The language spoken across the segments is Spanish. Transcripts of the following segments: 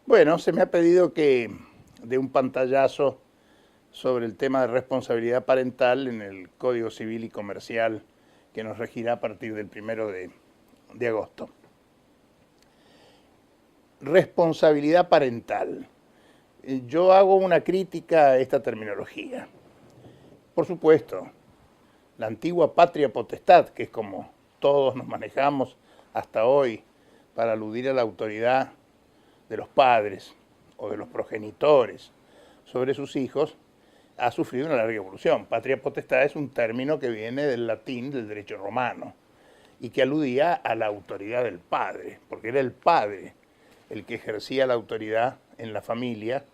Bueno, se me ha pedido que dé un pantallazo sobre el tema de responsabilidad parental en el Código Civil y Comercial que nos regirá a partir del 1 de agosto. Responsabilidad parental. Yo hago una crítica a esta terminología. Por supuesto, la antigua patria potestad, que es como todos nos manejamos hasta hoy para aludir a la autoridad de los padres o de los progenitores sobre sus hijos, ha sufrido una larga evolución. Patria potestad es un término que viene del latín, del derecho romano, y que aludía a la autoridad del padre, porque era el padre el que ejercía la autoridad en la familia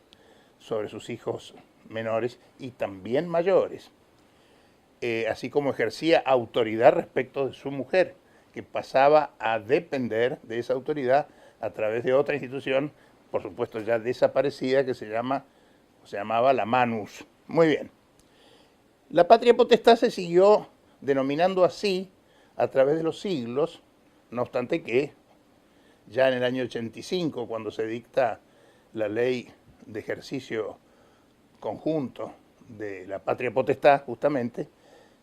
sobre sus hijos menores y también mayores, así como ejercía autoridad respecto de su mujer, que pasaba a depender de esa autoridad a través de otra institución, por supuesto ya desaparecida, que se llamaba la Manus. Muy bien. La patria potestad se siguió denominando así a través de los siglos, no obstante que ya en el año 85, cuando se dicta la ley de ejercicio conjunto de la patria potestad, justamente,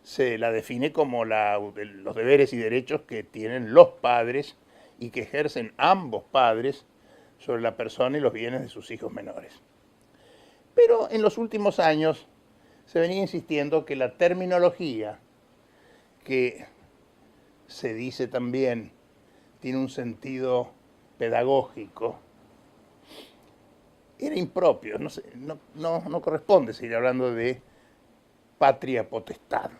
se la define como los deberes y derechos que tienen los padres y que ejercen ambos padres sobre la persona y los bienes de sus hijos menores. Pero en los últimos años se venía insistiendo que la terminología, que se dice también tiene un sentido pedagógico, era impropio, no corresponde seguir hablando de patria potestad.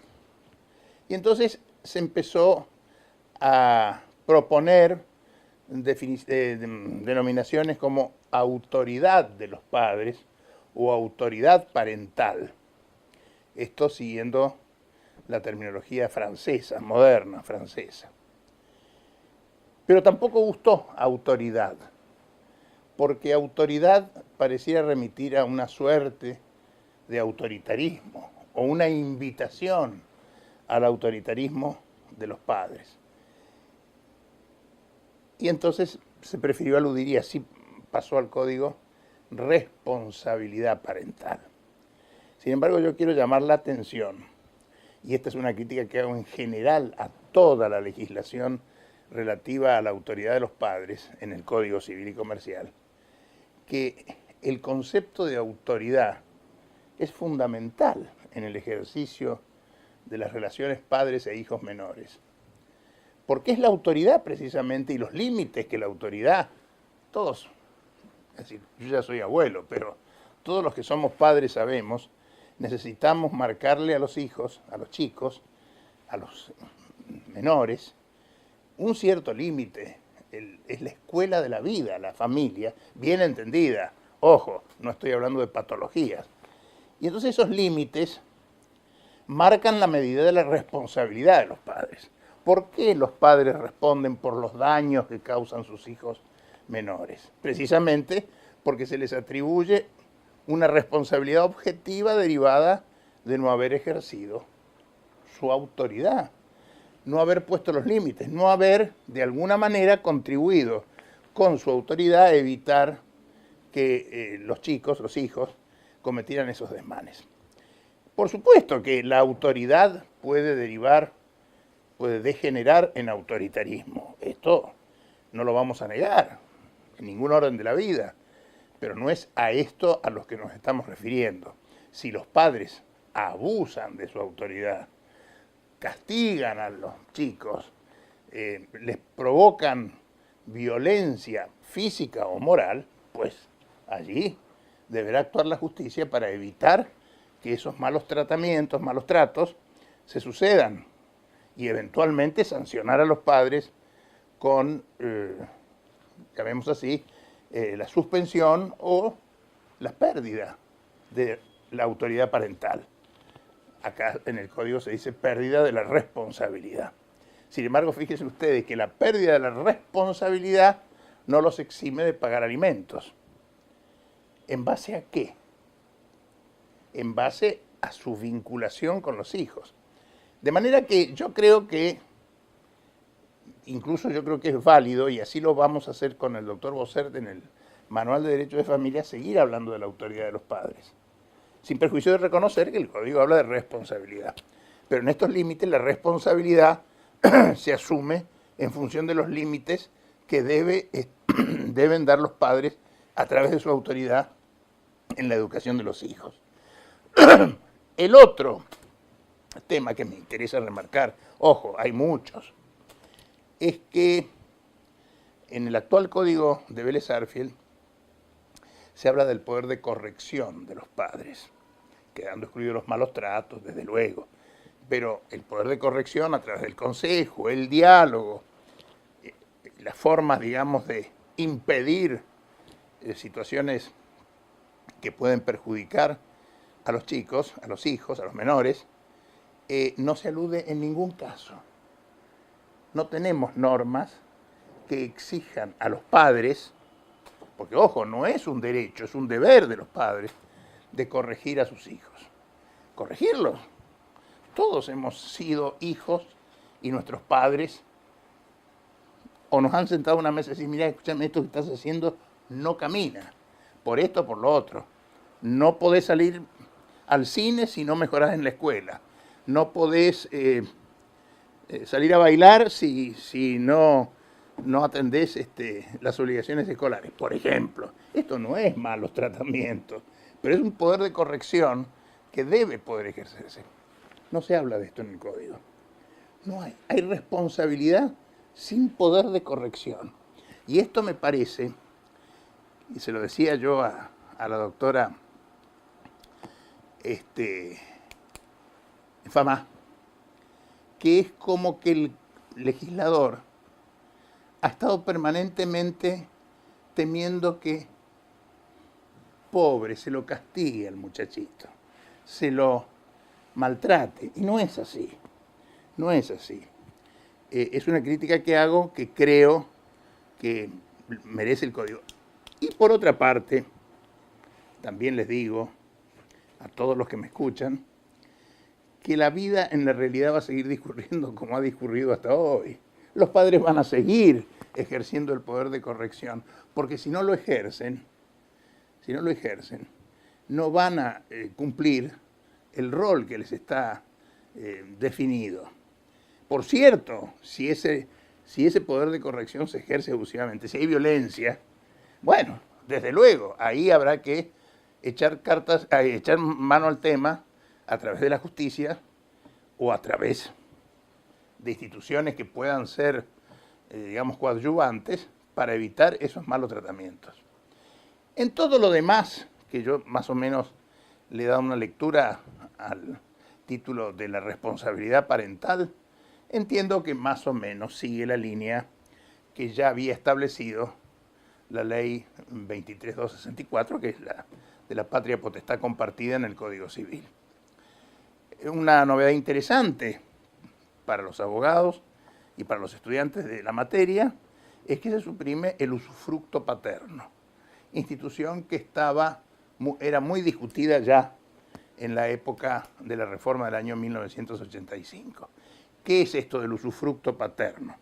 Y entonces se empezó a proponer denominaciones como autoridad de los padres o autoridad parental. Esto siguiendo la terminología francesa, moderna francesa. Pero tampoco gustó autoridad, porque autoridad pareciera remitir a una suerte de autoritarismo o una invitación al autoritarismo de los padres. Y entonces se prefirió aludir, y así pasó al código, responsabilidad parental. Sin embargo, yo quiero llamar la atención, y esta es una crítica que hago en general a toda la legislación relativa a la autoridad de los padres en el Código Civil y Comercial, que el concepto de autoridad es fundamental en el ejercicio de las relaciones padres e hijos menores. Porque es la autoridad precisamente y los límites que la autoridad, todos, es decir, yo ya soy abuelo, pero todos los que somos padres sabemos, necesitamos marcarle a los hijos, a los chicos, a los menores, un cierto límite. Es la escuela de la vida, la familia, bien entendida. Ojo, no estoy hablando de patologías. Y entonces esos límites marcan la medida de la responsabilidad de los padres. ¿Por qué los padres responden por los daños que causan sus hijos menores? Precisamente porque se les atribuye una responsabilidad objetiva derivada de no haber ejercido su autoridad, no haber puesto los límites, no haber de alguna manera contribuido con su autoridad a evitar que los chicos, los hijos, cometieran esos desmanes. Por supuesto que la autoridad puede degenerar en autoritarismo. Esto no lo vamos a negar en ningún orden de la vida, pero no es a esto a los que nos estamos refiriendo. Si los padres abusan de su autoridad, castigan a los chicos, les provocan violencia física o moral, pues allí deberá actuar la justicia para evitar que esos malos tratamientos, malos tratos, se sucedan y eventualmente sancionar a los padres con, llamemos así, la suspensión o la pérdida de la autoridad parental. Acá en el código se dice pérdida de la responsabilidad. Sin embargo, fíjense ustedes que la pérdida de la responsabilidad no los exime de pagar alimentos. ¿En base a qué? En base a su vinculación con los hijos. De manera que yo creo que, incluso yo creo que es válido, y así lo vamos a hacer con el doctor Bossert en el Manual de Derecho de Familia seguir hablando de la autoridad de los padres, sin perjuicio de reconocer que el Código habla de responsabilidad. Pero en estos límites la responsabilidad se asume en función de los límites que deben dar los padres a través de su autoridad en la educación de los hijos. El otro tema que me interesa remarcar, ojo, hay muchos, es que en el actual Código de Vélez-Sarsfield se habla del poder de corrección de los padres, quedando excluidos los malos tratos, desde luego, pero el poder de corrección a través del consejo, el diálogo, las formas, digamos, de impedir situaciones que pueden perjudicar a los chicos, a los hijos, a los menores, no se alude en ningún caso. No tenemos normas que exijan a los padres, porque ojo, no es un derecho, es un deber de los padres, de corregir a sus hijos. Corregirlos. Todos hemos sido hijos y nuestros padres o nos han sentado a una mesa y decir, mira, escúchame, esto que estás haciendo no camina, por esto o por lo otro. No podés salir al cine si no mejorás en la escuela. No podés salir a bailar si no atendés las obligaciones escolares, por ejemplo. Esto no es malos tratamientos, pero es un poder de corrección que debe poder ejercerse. No se habla de esto en el Código. No hay. Hay responsabilidad sin poder de corrección. Y esto me parece, y se lo decía yo a la doctora Fama, que es como que el legislador ha estado permanentemente temiendo que, pobre, se lo castigue al muchachito, se lo maltrate. Y no es así, no es así. Es una crítica que hago que creo que merece el Código. Y por otra parte, también les digo a todos los que me escuchan, que la vida en la realidad va a seguir discurriendo como ha discurrido hasta hoy. Los padres van a seguir ejerciendo el poder de corrección, porque si no lo ejercen, no van a cumplir el rol que les está definido. Por cierto, si ese poder de corrección se ejerce abusivamente, si hay violencia, bueno, desde luego, ahí habrá que echar mano al tema a través de la justicia o a través de instituciones que puedan ser, digamos, coadyuvantes para evitar esos malos tratamientos. En todo lo demás, que yo más o menos le he dado una lectura al título de la responsabilidad parental, entiendo que más o menos sigue la línea que ya había establecido la ley 23.264, que es la de la patria potestad compartida en el Código Civil. Una novedad interesante para los abogados y para los estudiantes de la materia es que se suprime el usufructo paterno, institución que era muy discutida ya en la época de la reforma del año 1985. ¿Qué es esto del usufructo paterno?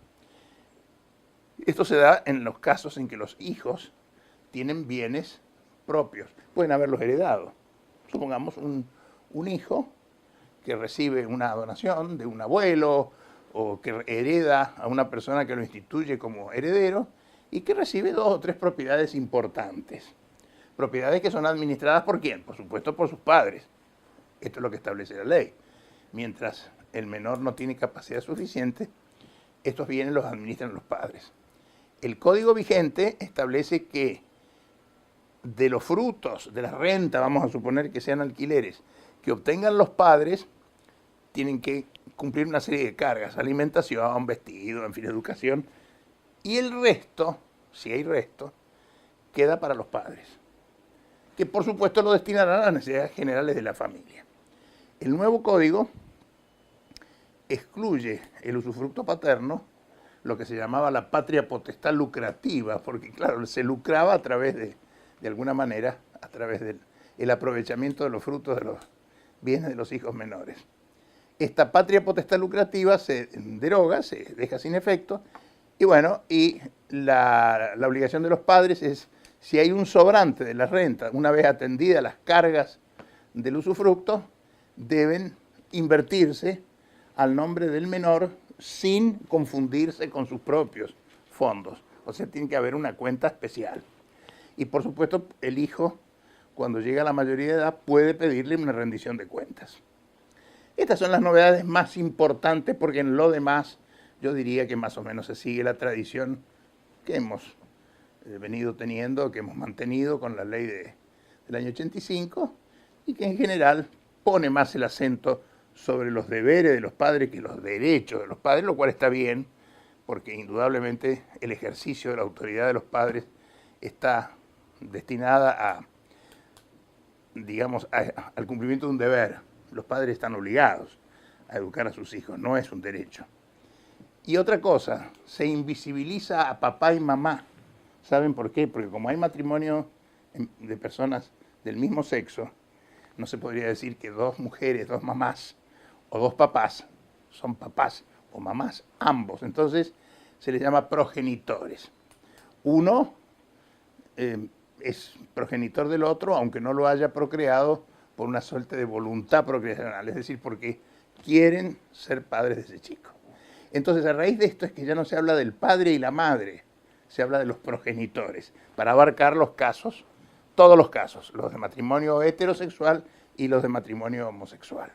Esto se da en los casos en que los hijos tienen bienes propios, pueden haberlos heredado. Supongamos un hijo que recibe una donación de un abuelo o que hereda a una persona que lo instituye como heredero y que recibe 2 o 3 propiedades importantes. Propiedades que son administradas ¿por quién? Por supuesto por sus padres. Esto es lo que establece la ley. Mientras el menor no tiene capacidad suficiente, estos bienes los administran los padres. El código vigente establece que de los frutos de la renta, vamos a suponer que sean alquileres, que obtengan los padres, tienen que cumplir una serie de cargas, alimentación, vestido, en fin, educación, y el resto, si hay resto, queda para los padres, que por supuesto lo destinarán a las necesidades generales de la familia. El nuevo código excluye el usufructo paterno, lo que se llamaba la patria potestad lucrativa, porque claro, se lucraba a través de alguna manera, a través del aprovechamiento de los frutos de los bienes de los hijos menores. Esta patria potestad lucrativa se deroga, se deja sin efecto, y bueno, y la obligación de los padres es Si hay un sobrante de la renta, una vez atendidas las cargas del usufructo, deben invertirse al nombre del menor sin confundirse con sus propios fondos. O sea, tiene que haber una cuenta especial. Y por supuesto, el hijo, cuando llega a la mayoría de edad, puede pedirle una rendición de cuentas. Estas son las novedades más importantes porque en lo demás yo diría que más o menos se sigue la tradición que hemos venido teniendo, que hemos mantenido con la ley del año 85 y que en general pone más el acento sobre los deberes de los padres que los derechos de los padres, lo cual está bien, porque indudablemente el ejercicio de la autoridad de los padres está destinada a, digamos, al cumplimiento de un deber. Los padres están obligados a educar a sus hijos, no es un derecho. Y otra cosa, se invisibiliza a papá y mamá. ¿Saben por qué? Porque como hay matrimonio de personas del mismo sexo, no se podría decir que dos mujeres, dos mamás o dos papás son papás o mamás, ambos. Entonces se les llama progenitores. Uno es progenitor del otro, aunque no lo haya procreado por una suerte de voluntad procreacional, es decir, porque quieren ser padres de ese chico. Entonces, a raíz de esto es que ya no se habla del padre y la madre, se habla de los progenitores, para abarcar los casos, todos los casos, los de matrimonio heterosexual y los de matrimonio homosexual.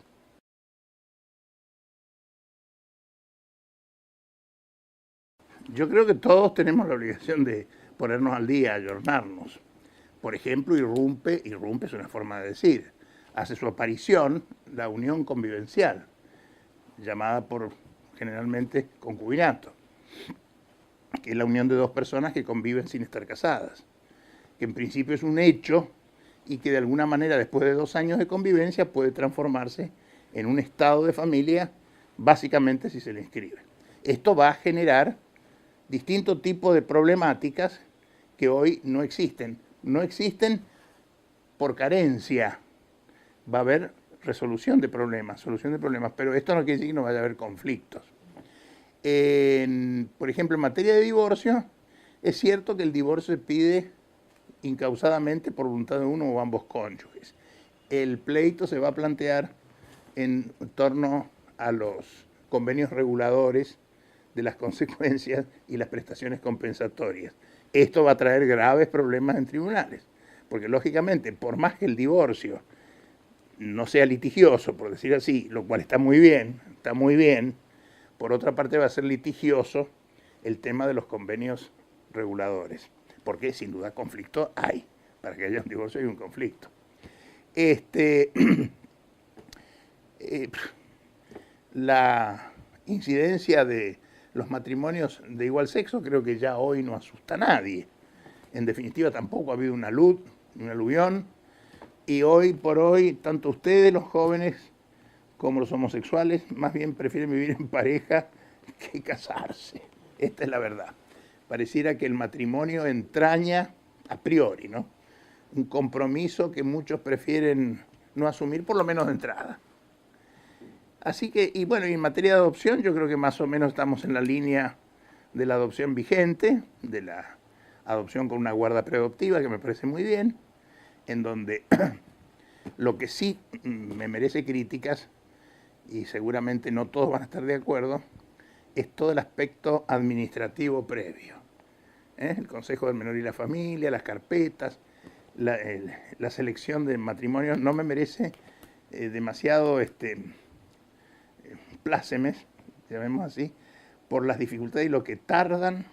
Yo creo que todos tenemos la obligación de ponernos al día, ayornarnos. Por ejemplo, irrumpe es una forma de decir, hace su aparición la unión convivencial, llamada por generalmente concubinato, que es la unión de dos personas que conviven sin estar casadas, que en principio es un hecho y que de alguna manera después de 2 años de convivencia puede transformarse en un estado de familia, básicamente si se le inscribe. Esto va a generar distintos tipos de problemáticas que hoy no existen. No existen por carencia. Va a haber solución de problemas, pero esto no quiere decir que no vaya a haber conflictos. Por ejemplo, en materia de divorcio, es cierto que el divorcio se pide incausadamente por voluntad de uno o ambos cónyuges. El pleito se va a plantear en torno a los convenios reguladores de las consecuencias y las prestaciones compensatorias. Esto va a traer graves problemas en tribunales, porque lógicamente, por más que el divorcio no sea litigioso, por decir así, lo cual está muy bien, por otra parte va a ser litigioso el tema de los convenios reguladores, porque sin duda conflicto hay, para que haya un divorcio hay un conflicto. La incidencia de los matrimonios de igual sexo creo que ya hoy no asusta a nadie. En definitiva, tampoco ha habido una luz, un aluvión, y hoy por hoy, tanto ustedes, los jóvenes, como los homosexuales, más bien prefieren vivir en pareja que casarse. Esta es la verdad. Pareciera que el matrimonio entraña, a priori, ¿no?, un compromiso que muchos prefieren no asumir, por lo menos de entrada. Así que, y bueno, y en materia de adopción, yo creo que más o menos estamos en la línea de la adopción vigente, de la adopción con una guarda preadoptiva, que me parece muy bien, en donde lo que sí me merece críticas, y seguramente no todos van a estar de acuerdo, es todo el aspecto administrativo previo. El Consejo del Menor y la Familia, las carpetas, la selección de matrimonios no me merece demasiado plácemes, llamemos así, por las dificultades y lo que tardan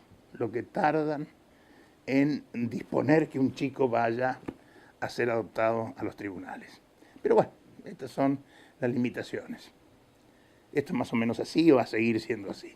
en disponer que un chico vaya a ser adoptado a los tribunales. Pero bueno, estas son las limitaciones. Esto es más o menos así y va a seguir siendo así.